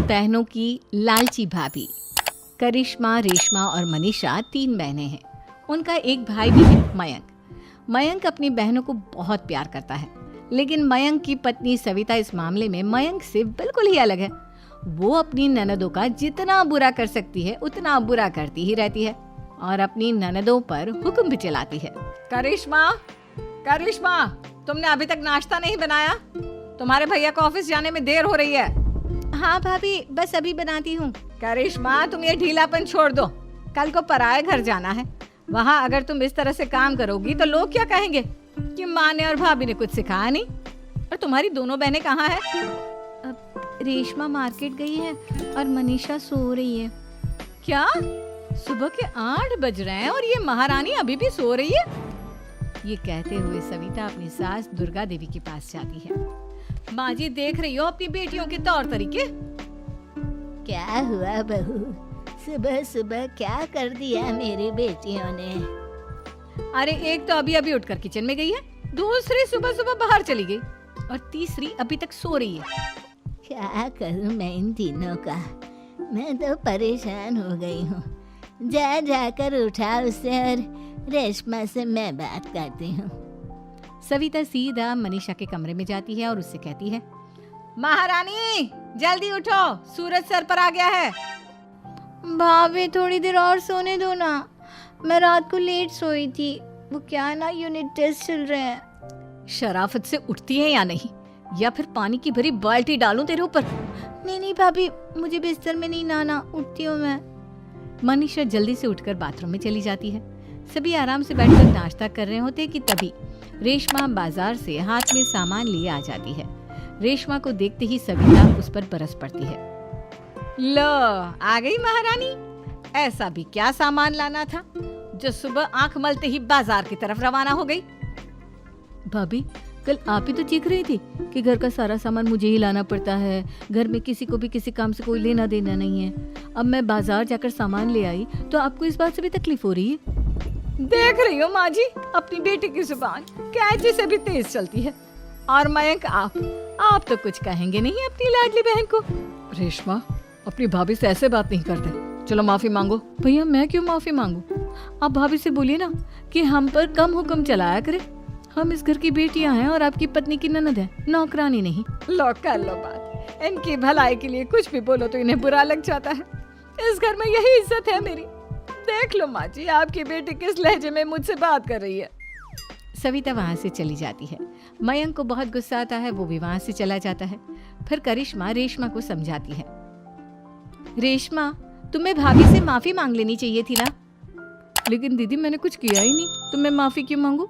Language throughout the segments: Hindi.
बहनों की लालची भाभी। करिश्मा, रेशमा और मनीषा 3 बहनें हैं। उनका एक भाई भी है, मयंक। मयंक अपनी बहनों को बहुत प्यार करता है, लेकिन मयंक की पत्नी सविता इस मामले में मयंक से बिल्कुल ही अलग है। वो अपनी ननदों का जितना बुरा कर सकती है उतना बुरा करती ही रहती है और अपनी ननदों पर हुक्म भी चलाती है। करिश्मा, करिश्मा, तुमने अभी तक नाश्ता नहीं बनाया? तुम्हारे भैया को ऑफिस जाने में देर हो रही है। हाँ भाभी, बस अभी बनाती हूँ। करिश्मा, तुम ये ढीलापन छोड़ दो। कल को पराये घर जाना है। वहाँ अगर तुम इस तरह से काम करोगी तो लोग क्या कहेंगे कि माँ ने और भाभी ने कुछ सिखाया नहीं। और तुम्हारी दोनों बहनें कहाँ हैं? रेशमा मार्केट गई है और मनीषा सो रही है। क्या? सुबह के 8 बज रहे हैं और ये महारानी अभी भी सो रही है? ये कहते हुए सविता अपनी सास दुर्गा देवी के पास जाती है। माँ जी, देख रही हो अपनी बेटियों के तौर तरीके? क्या हुआ बहू, सुबह सुबह क्या कर दिया मेरी बेटियों ने? अरे एक तो अभी अभी उठकर किचन में गई है, दूसरी सुबह सुबह बाहर चली गई और तीसरी अभी तक सो रही है। क्या करूं मैं इन तीनों का, मैं तो परेशान हो गई हूँ। जा जाकर उठा उसे और रेशमा से मैं बात करती हूँ। सविता सीधा मनीषा के कमरे में जाती है और उससे कहती है, महारानी जल्दी उठो, सूरज सर पर आ गया है। भाभी थोड़ी देर और सोने दो ना, मैं रात को लेट सोई थी। वो क्या ना, यूनिट टेस्ट चल रहे हैं। शराफत से उठती है या नहीं, या फिर पानी की भरी बाल्टी डालूं तेरे ऊपर? नहीं नहीं भाभी, मुझे बिस्तर में नहीं नहाना, उठती हूँ मैं। मनीषा जल्दी से उठकर बाथरूम में चली जाती है। सभी आराम से बैठकर नाश्ता कर रहे होते कि तभी रेशमा बाजार से हाथ में सामान लिए आ जाती है। रेशमा को देखते ही सविता उस पर बरस पड़ती है। लो, आ गई महारानी। ऐसा भी क्या सामान लाना था जो सुबह आंख मलते ही बाजार की तरफ रवाना हो गई? भाभी, कल आप ही तो चीख रही थी कि घर का सारा सामान मुझे ही लाना पड़ता है, घर में किसी को भी किसी काम से कोई लेना देना नहीं है। अब मैं बाजार जाकर सामान ले आई तो आपको इस बात से भी तकलीफ हो रही है? देख रही हो माँ जी, अपनी बेटी की जुबान कैंची से भी तेज चलती है। और मयंक, आप तो कुछ कहेंगे नहीं अपनी लाडली बहन को? रेशमा, अपनी भाभी से ऐसे बात नहीं करते। चलो माफी मांगो। भैया, मैं क्यों माफी मांगू? आप भाभी से बोलिए ना कि हम पर कम हुक्म चलाया करे। हम इस घर की बेटियां हैं और आपकी पत्नी की ननद है, नौकरानी नहीं। लो कर लो बात। इनकी भलाई के लिए कुछ भी बोलो तो इन्हें बुरा लग जाता है। इस घर में यही इज्जत है मेरी। देख लो माँ जी, आपकी बेटी किस लहजे में मुझसे बात कर रही है। सविता वहाँ से चली जाती है। मयंक को बहुत गुस्सा आता है, वो भी वहाँ से चला जाता है। फिर करिश्मा रेशमा को समझाती है, रेशमा, तुम्हें भाभी से माफी मांग लेनी चाहिए थी ना। लेकिन दीदी, मैंने कुछ किया ही नहीं, तो मैं माफी क्यों मांगू?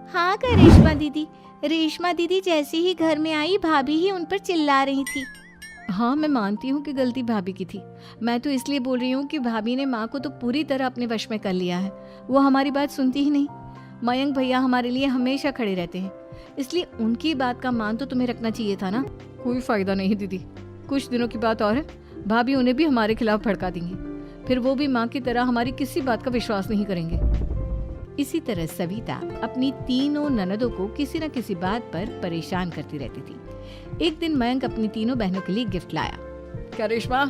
हाँ करिश्मा दीदी, रेशमा दीदी जैसे ही घर में आई भाभी ही उन पर चिल्ला रही थी। हाँ, मैं मानती हूँ कि गलती भाभी की थी। मैं तो इसलिए बोल रही हूँ कि भाभी ने माँ को तो पूरी तरह अपने वश में कर लिया है। वो हमारी बात सुनती ही नहीं। मयंक भैया हमारे लिए हमेशा खड़े रहते हैं, इसलिए उनकी बात का मान तो तुम्हें रखना चाहिए था ना। कोई फायदा नहीं दीदी, कुछ दिनों की बात और है, भाभी उन्हें भी हमारे खिलाफ भड़का देंगी। फिर वो भी माँ की तरह हमारी किसी बात का विश्वास नहीं करेंगे। इसी तरह सविता अपनी तीनों ननदों को किसी न किसी बात पर परेशान करती रहती थी। एक दिन मयंक अपनी तीनों बहनों के लिए गिफ्ट लाया। क्या रेशमा,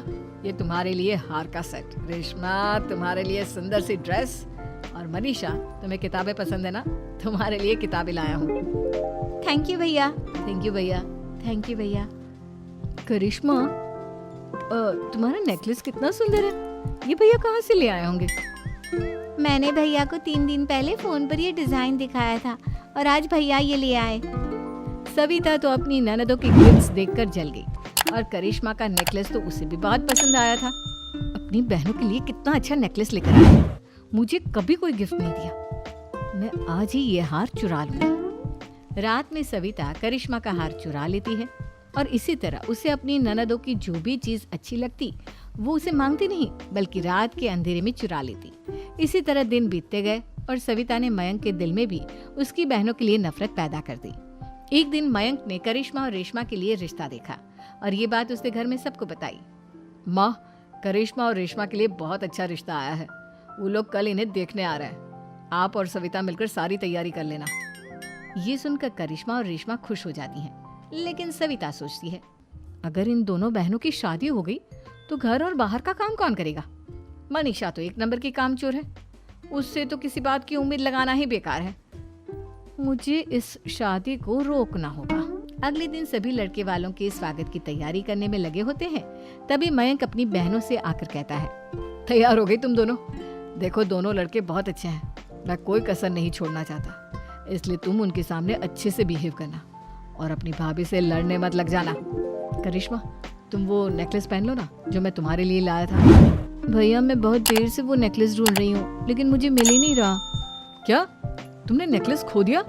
ये तुम्हारे लिए हार का सेट। रेशमा, तुम्हारे लिए सुंदर सी ड्रेस। और मनीषा, तुम्हें किताबें पसंद है ना, तुम्हारे लिए किताबें लाया हूँ। थैंक यू भैया। थैंक यू भैया। थैंक यू भैया। करिश्मा, तुम्हारा नेकलेस कितना सुंदर है, ये भैया कहाँ से ले आए होंगे? मैंने भैया को 3 दिन पहले फोन पर ये डिजाइन दिखाया था और आज भैया ये ले आए। सविता तो अपनी ननदों के गिफ्ट्स देखकर जल गई और करिश्मा का नेकलेस तो उसे भी बहुत पसंद आया था। अपनी बहनों के लिए कितना अच्छा नेकलेस लेकर आया, मुझे कभी कोई गिफ्ट नहीं दिया। मैं आज ही ये हार चुरा लूंगी। रात में सविता करिश्मा का हार चुरा लेती है और इसी तरह उसे अपनी ननदों की जो भी चीज अच्छी लगती वो उसे मांगती नहीं, बल्कि रात के अंधेरे में चुरा लेती। इसी तरह दिन बीतते गए और सविता ने मयंक के दिल में भी उसकी बहनों के लिए नफरत पैदा कर दी। एक दिन मयंक ने करिश्मा और रेशमा के लिए रिश्ता देखा और ये बात उसने घर में सबको बताई। माँ, करिश्मा और रेशमा के लिए बहुत अच्छा रिश्ता आया है, वो लोग कल इन्हें देखने आ रहे हैं। आप और सविता मिलकर सारी तैयारी कर लेना। ये सुनकर करिश्मा और रेशमा खुश हो जाती हैं, लेकिन सविता सोचती है, अगर इन दोनों बहनों की शादी हो गई तो घर और बाहर का काम कौन करेगा? मनीषा तो एक नंबर की कामचोर है, उससे तो किसी बात की उम्मीद लगाना ही बेकार है। मुझे इस शादी को रोकना होगा। अगले दिन सभी लड़के वालों के स्वागत की तैयारी करने में लगे होते हैं। तभी मयंक अपनी बहनों से आकर कहता है, तैयार हो गई तुम दोनों? देखो दोनों लड़के बहुत अच्छे हैं, मैं कोई कसर नहीं छोड़ना चाहता, इसलिए तुम उनके सामने अच्छे से बिहेव करना और अपनी भाभी से लड़ने मत लग जाना। करिश्मा, तुम वो नेकलेस पहन लो ना जो मैं तुम्हारे लिए लाया था। भैया मैं बहुत देर से वो नेकलेस ढूंढ रही हूँ, लेकिन मुझे मिल ही नहीं रहा। क्या तुमने नेकलेस खो दिया?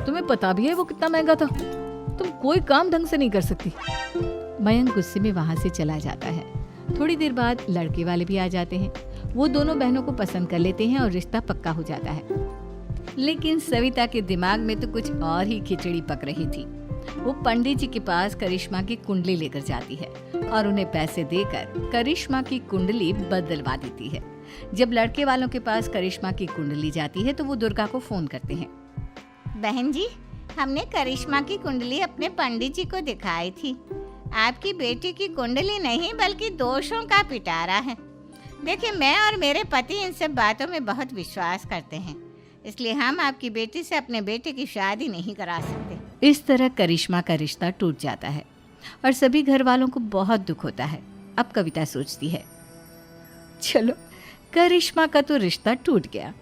तुम्हें पता भी है वो कितना महंगा था? तुम कोई काम ढंग से नहीं कर सकती। मयंक गुस्से में वहां से चला जाता है। थोड़ी देर बाद लड़के वाले भी आ जाते हैं। वो दोनों बहनों को पसंद कर लेते हैं और रिश्ता पक्का हो जाता है। लेकिन सविता के दिमाग में तो कुछ और ही खिचड़ी पक रही थी। वो पंडित जी के पास करिश्मा की कुंडली लेकर जाती है और उन्हें पैसे देकर करिश्मा की कुंडली बदलवा देती है। जब लड़के वालों के पास करिश्मा की कुंडली जाती है तो वो दुर्गा को फोन करते हैं। बहन जी, हमने करिश्मा की कुंडली अपने पंडित जी को दिखाई थी। आपकी बेटी की कुंडली नहीं बल्कि दोषों का पिटारा है। देखिए, मैं और मेरे पति इन सब बातों में बहुत विश्वास करते हैं, इसलिए हम आपकी बेटी से अपने बेटे की शादी नहीं करा सकते। इस तरह करिश्मा का रिश्ता टूट जाता है और सभी घर वालों को बहुत दुख होता है। अब कविता सोचती है, चलो करिश्मा का तो रिश्ता टूट गया,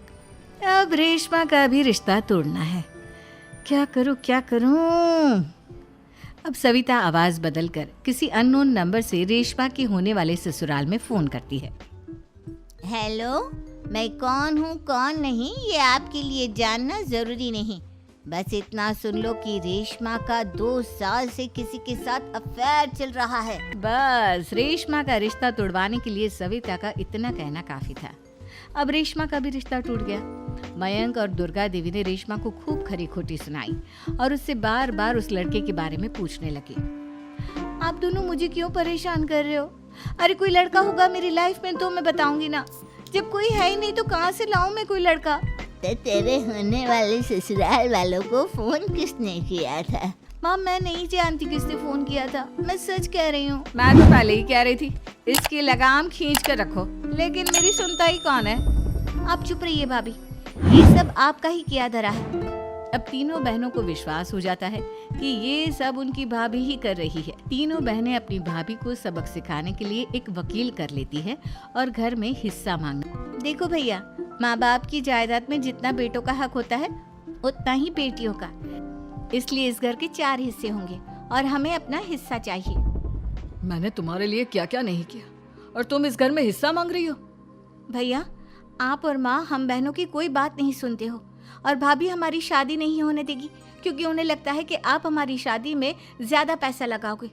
अब रेशमा का भी रिश्ता तोड़ना है। क्या करूं? अब सविता आवाज बदलकर किसी अननोन नंबर से रेशमा के होने वाले ससुराल में फोन करती है। हेलो, मैं कौन हूँ कौन नहीं ये आपके लिए जानना जरूरी नहीं, बस इतना सुन लो कि रेशमा का 2 साल से किसी के साथ अफेयर चल रहा है। बस रेशमा का रिश्ता तोड़वाने के लिए सविता का इतना कहना काफी था। अब रेशमा का भी रिश्ता टूट गया। मयंक और दुर्गा देवी ने रेशमा को खूब खरी खोटी सुनाई और उससे बार बार उस लड़के के बारे में पूछने लगे। आप दोनों मुझे क्यों परेशान कर रहे हो? अरे कोई लड़का होगा मेरी लाइफ में तो मैं बताऊंगी ना, जब कोई है ही नहीं तो कहाँ से लाऊं मैं कोई लड़का? तो तेरे होने वाले ससुराल वालों को फोन किसने किया था? माँ मैं नहीं जानती किसने फोन किया था, मैं सच कह रही हूँ। मैं तो पहले ही कह रही थी इसकी लगाम खींच कर रखो, लेकिन मेरी सुनता ही कौन है। आप चुप रहिए भाभी, ये सब आपका ही किया धरा है। अब तीनों बहनों को विश्वास हो जाता है कि ये सब उनकी भाभी ही कर रही है। तीनों बहनें अपनी भाभी को सबक सिखाने के लिए एक वकील कर लेती है और घर में हिस्सा मांग। देखो भैया, माँ बाप की जायदाद में जितना बेटों का हक होता है उतना ही बेटियों का, इसलिए इस घर के 4 हिस्से होंगे और हमें अपना हिस्सा चाहिए। मैंने तुम्हारे लिए क्या क्या नहीं किया और तुम इस घर में हिस्सा मांग रही हो? भैया, आप और माँ हम बहनों की कोई बात नहीं सुनते हो और भाभी हमारी शादी नहीं होने देगी क्योंकि उन्हें लगता है कि आप हमारी शादी में ज्यादा पैसा लगाओगे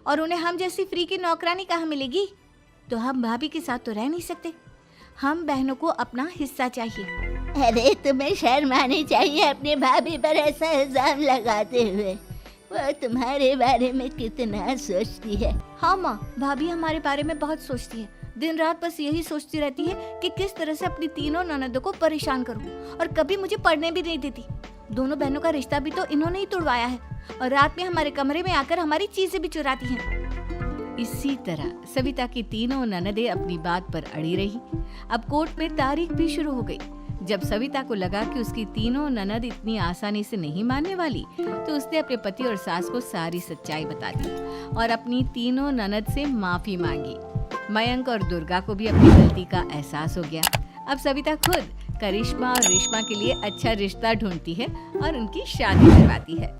और उन्हें हम जैसी फ्री की नौकरानी कहाँ मिलेगी। तो हम भाभी के साथ तो रह नहीं सकते, हम बहनों को अपना हिस्सा चाहिए। अरे तुम्हें शर्म आनी चाहिए अपने भाभी पर ऐसा इल्जाम लगाते हुए। वो तुम्हारे बारे में कितना सोचती है। हाँ माँ, भाभी हमारे बारे में बहुत सोचती है, दिन रात बस यही सोचती रहती है कि किस तरह से अपनी तीनों ननदों को परेशान करूं और कभी मुझे पढ़ने भी नहीं देती। दोनों बहनों का रिश्ता भी तो इन्होंने ही तोड़वाया है और रात में हमारे कमरे में आकर हमारी चीजें भी चुराती हैं। इसी तरह सविता की तीनों ननदें अपनी बात पर अड़ी रही। अब कोर्ट में तारीख भी शुरू हो गई। जब सविता को लगा कि उसकी तीनों ननद इतनी आसानी से नहीं मानने वाली, तो उसने अपने पति और सास को सारी सच्चाई बता दी और अपनी तीनों ननद से माफी मांगी। मयंक और दुर्गा को भी अपनी गलती का एहसास हो गया। अब सविता खुद करिश्मा और रेशमा के लिए अच्छा रिश्ता ढूंढती है और उनकी शादी करवाती है।